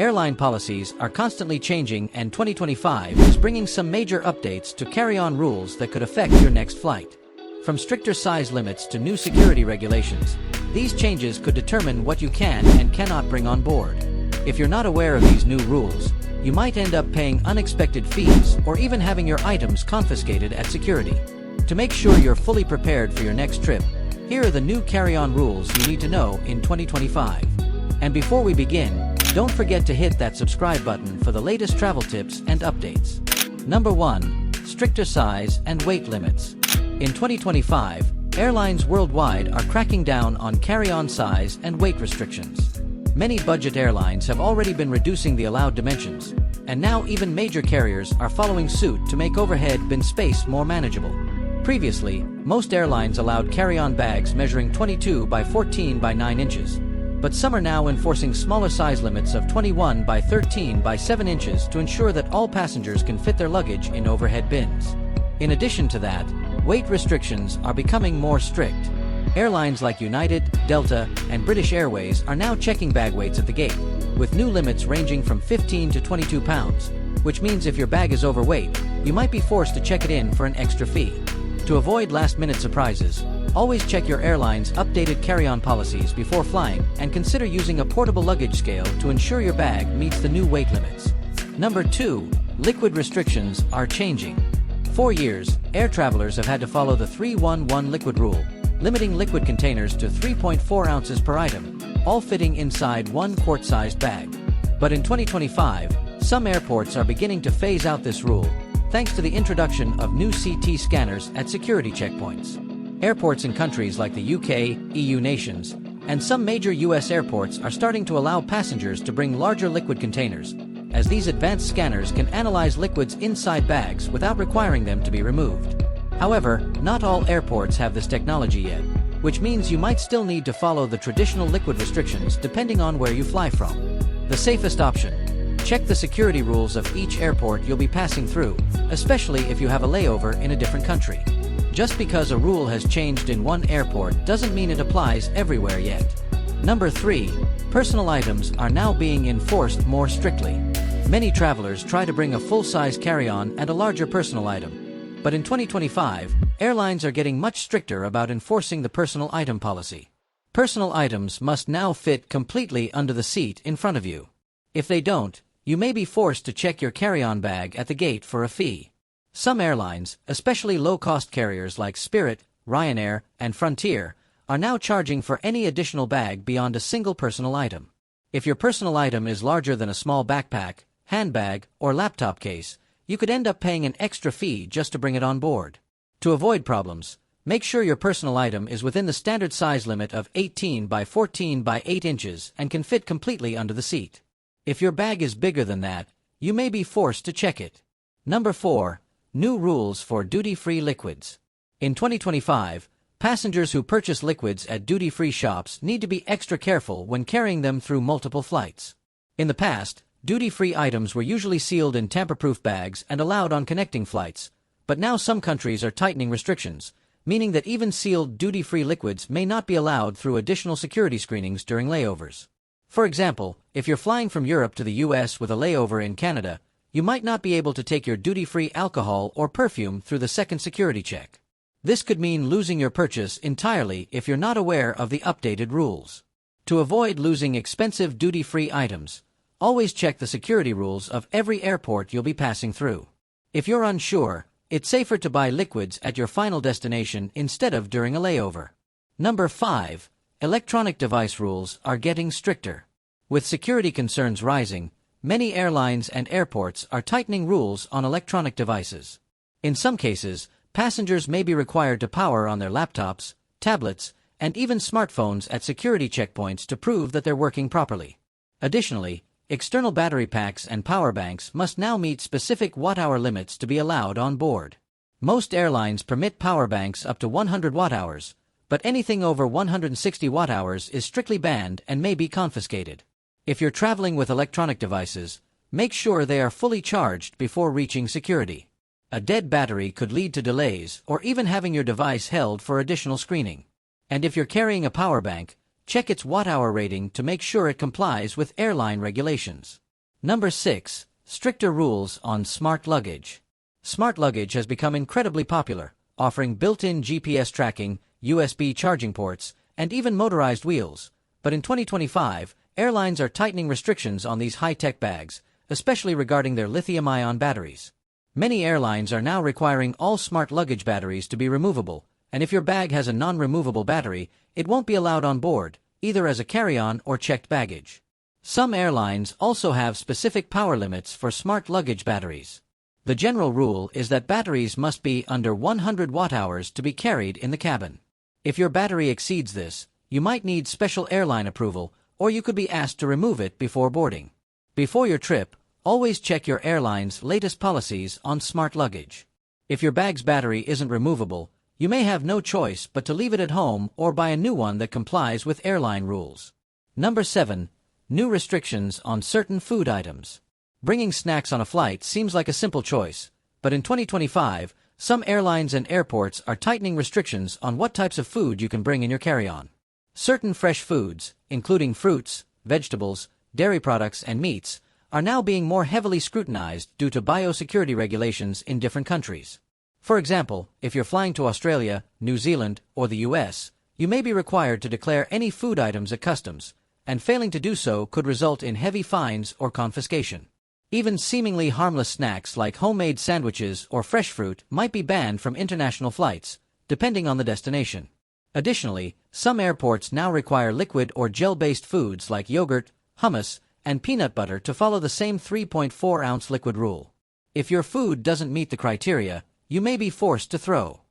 Airline policies are constantly changing, and 2025 is bringing some major updates to carry-on rules that could affect your next flight. From stricter size limits to new security regulations, these changes could determine what you can and cannot bring on board. If you're not aware of these new rules, you might end up paying unexpected fees or even having your items confiscated at security. To make sure you're fully prepared for your next trip, here are the new carry-on rules you need to know in 2025. And before we begin, don't forget to hit that subscribe button for the latest travel tips and updates. Number 1. Stricter size and weight limits. In 2025, airlines worldwide are cracking down on carry-on size and weight restrictions. Many budget airlines have already been reducing the allowed dimensions, and now even major carriers are following suit to make overhead bin space more manageable. Previously, most airlines allowed carry-on bags measuring 22 by 14 by 9 inches, but some are now enforcing smaller size limits of 21 by 13 by 7 inches to ensure that all passengers can fit their luggage in overhead bins. In addition to that, weight restrictions are becoming more strict. Airlines like United, Delta, and British Airways are now checking bag weights at the gate, with new limits ranging from 15 to 22 pounds, which means if your bag is overweight, you might be forced to check it in for an extra fee. To avoid last-minute surprises, always check your airline's updated carry-on policies before flying and consider using a portable luggage scale to ensure your bag meets the new weight limits. Number 2. Liquid restrictions are changing. For years, air travelers have had to follow the 3-1-1 liquid rule, limiting liquid containers to 3.4 ounces per item, all fitting inside one quart-sized bag. But in 2025, some airports are beginning to phase out this rule, thanks to the introduction of new CT scanners at security checkpoints. Airports in countries like the UK, EU nations, and some major US airports are starting to allow passengers to bring larger liquid containers, as these advanced scanners can analyze liquids inside bags without requiring them to be removed. However, not all airports have this technology yet, which means you might still need to follow the traditional liquid restrictions depending on where you fly from. The safest option: check the security rules of each airport you'll be passing through, especially if you have a layover in a different country. Just because a rule has changed in one airport doesn't mean it applies everywhere yet. Number 3. Personal items are now being enforced more strictly. Many travelers try to bring a full-size carry-on and a larger personal item. But in 2025, airlines are getting much stricter about enforcing the personal item policy. Personal items must now fit completely under the seat in front of you. If they don't, you may be forced to check your carry-on bag at the gate for a fee. Some airlines, especially low-cost carriers like Spirit, Ryanair, and Frontier, are now charging for any additional bag beyond a single personal item. If your personal item is larger than a small backpack, handbag, or laptop case, you could end up paying an extra fee just to bring it on board. To avoid problems, make sure your personal item is within the standard size limit of 18 by 14 by 8 inches and can fit completely under the seat. If your bag is bigger than that, you may be forced to check it. Number 4. New rules for duty-free liquids. In 2025, passengers who purchase liquids at duty-free shops need to be extra careful when carrying them through multiple flights. In the past, duty-free items were usually sealed in tamper-proof bags and allowed on connecting flights, but now some countries are tightening restrictions, meaning that even sealed duty-free liquids may not be allowed through additional security screenings during layovers. For example, if you're flying from Europe to the US with a layover in Canada, you might not be able to take your duty-free alcohol or perfume through the second security check. This could mean losing your purchase entirely if you're not aware of the updated rules. To avoid losing expensive duty-free items, always check the security rules of every airport you'll be passing through. If you're unsure, it's safer to buy liquids at your final destination instead of during a layover. Number 5. Electronic device rules are getting stricter. With security concerns rising, many airlines and airports are tightening rules on electronic devices. In some cases, passengers may be required to power on their laptops, tablets, and even smartphones at security checkpoints to prove that they're working properly. Additionally, external battery packs and power banks must now meet specific watt-hour limits to be allowed on board. Most airlines permit power banks up to 100 watt-hours, but anything over 160 watt-hours is strictly banned and may be confiscated. If you're traveling with electronic devices, make sure they are fully charged before reaching security. A dead battery could lead to delays or even having your device held for additional screening. And if you're carrying a power bank, check its watt-hour rating to make sure it complies with airline regulations. Number 6. Stricter rules on smart luggage. Smart luggage has become incredibly popular, offering built-in GPS tracking, USB charging ports, and even motorized wheels. But in 2025, airlines are tightening restrictions on these high-tech bags, especially regarding their lithium-ion batteries. Many airlines are now requiring all smart luggage batteries to be removable, and if your bag has a non-removable battery, it won't be allowed on board, either as a carry-on or checked baggage. Some airlines also have specific power limits for smart luggage batteries. The general rule is that batteries must be under 100 watt-hours to be carried in the cabin. If your battery exceeds this, you might need special airline approval, or you could be asked to remove it before boarding. Before your trip, always check your airline's latest policies on smart luggage. If your bag's battery isn't removable, you may have no choice but to leave it at home or buy a new one that complies with airline rules. Number 7. New restrictions on certain food items. Bringing snacks on a flight seems like a simple choice, but in 2025, some airlines and airports are tightening restrictions on what types of food you can bring in your carry-on. Certain fresh foods, including fruits, vegetables, dairy products, and meats, are now being more heavily scrutinized due to biosecurity regulations in different countries. For example, if you're flying to Australia, New Zealand, or the US, you may be required to declare any food items at customs, and failing to do so could result in heavy fines or confiscation. Even seemingly harmless snacks like homemade sandwiches or fresh fruit might be banned from international flights, depending on the destination. Additionally, some airports now require liquid or gel-based foods like yogurt, hummus, and peanut butter to follow the same 3.4-ounce liquid rule. If your food doesn't meet the criteria, you may be forced to throw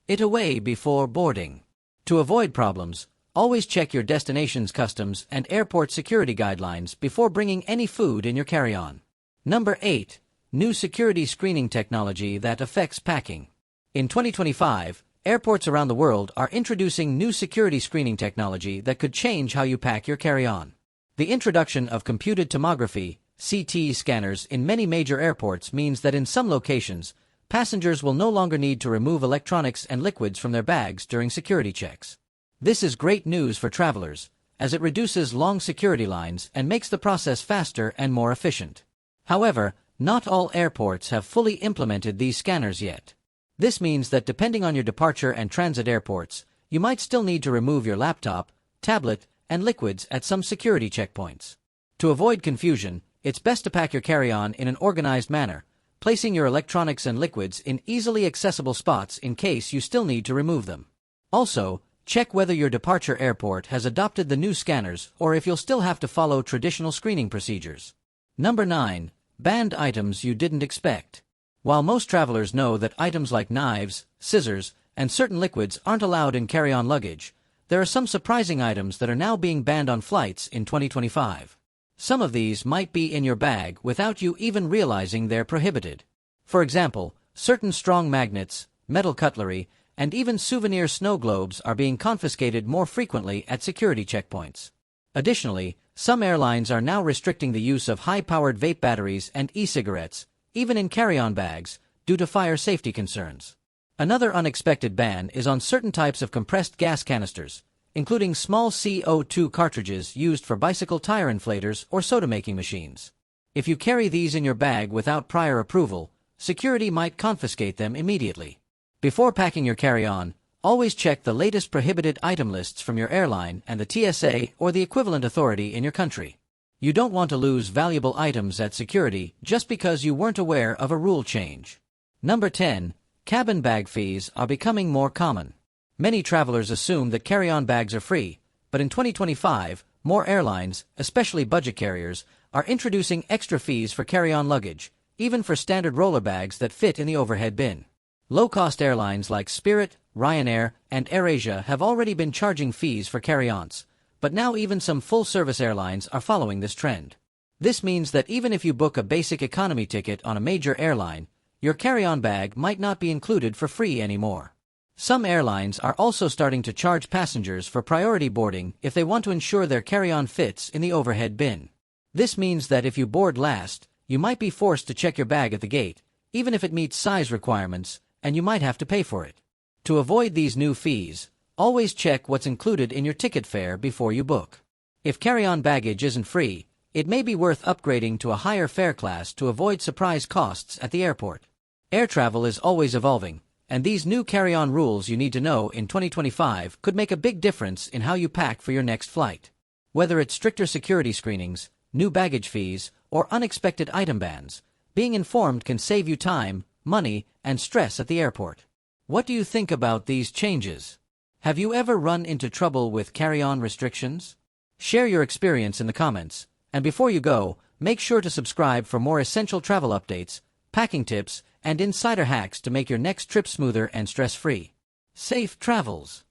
it away before boarding. To avoid problems, always check your destination's customs and airport security guidelines before bringing any food in your carry-on. Number 8. New security screening technology that affects packing. In 2025, airports around the world are introducing new security screening technology that could change how you pack your carry-on. The introduction of computed tomography, CT scanners in many major airports means that in some locations, passengers will no longer need to remove electronics and liquids from their bags during security checks. This is great news for travelers, as it reduces long security lines and makes the process faster and more efficient. However, not all airports have fully implemented these scanners yet. This means that depending on your departure and transit airports, you might still need to remove your laptop, tablet, and liquids at some security checkpoints. To avoid confusion, it's best to pack your carry-on in an organized manner, placing your electronics and liquids in easily accessible spots in case you still need to remove them. Also, check whether your departure airport has adopted the new scanners or if you'll still have to follow traditional screening procedures. Number 9. Banned items you didn't expect. While most travelers know that items like knives, scissors, and certain liquids aren't allowed in carry-on luggage, there are some surprising items that are now being banned on flights in 2025. Some of these might be in your bag without you even realizing they're prohibited. For example, certain strong magnets, metal cutlery, and even souvenir snow globes are being confiscated more frequently at security checkpoints. Additionally, some airlines are now restricting the use of high-powered vape batteries and e-cigarettes, even in carry-on bags, due to fire safety concerns. Another unexpected ban is on certain types of compressed gas canisters, including small CO2 cartridges used for bicycle tire inflators or soda-making machines. If you carry these in your bag without prior approval, security might confiscate them immediately. Before packing your carry-on, always check the latest prohibited item lists from your airline and the TSA or the equivalent authority in your country. You don't want to lose valuable items at security just because you weren't aware of a rule change. Number 10. Cabin bag fees are becoming more common. Many travelers assume that carry-on bags are free, but in 2025, more airlines, especially budget carriers, are introducing extra fees for carry-on luggage, even for standard roller bags that fit in the overhead bin. Low-cost airlines like Spirit, Ryanair, and AirAsia have already been charging fees for carry-ons, but now even some full-service airlines are following this trend. This means that even if you book a basic economy ticket on a major airline, your carry-on bag might not be included for free anymore. Some airlines are also starting to charge passengers for priority boarding if they want to ensure their carry-on fits in the overhead bin. This means that if you board last, you might be forced to check your bag at the gate, even if it meets size requirements, and you might have to pay for it. To avoid these new fees, always check what's included in your ticket fare before you book. If carry-on baggage isn't free, it may be worth upgrading to a higher fare class to avoid surprise costs at the airport. Air travel is always evolving, and these new carry-on rules you need to know in 2025 could make a big difference in how you pack for your next flight. Whether it's stricter security screenings, new baggage fees, or unexpected item bans, being informed can save you time, money, and stress at the airport. What do you think about these changes? Have you ever run into trouble with carry-on restrictions? Share your experience in the comments, and before you go, make sure to subscribe for more essential travel updates, packing tips, and insider hacks to make your next trip smoother and stress-free. Safe travels!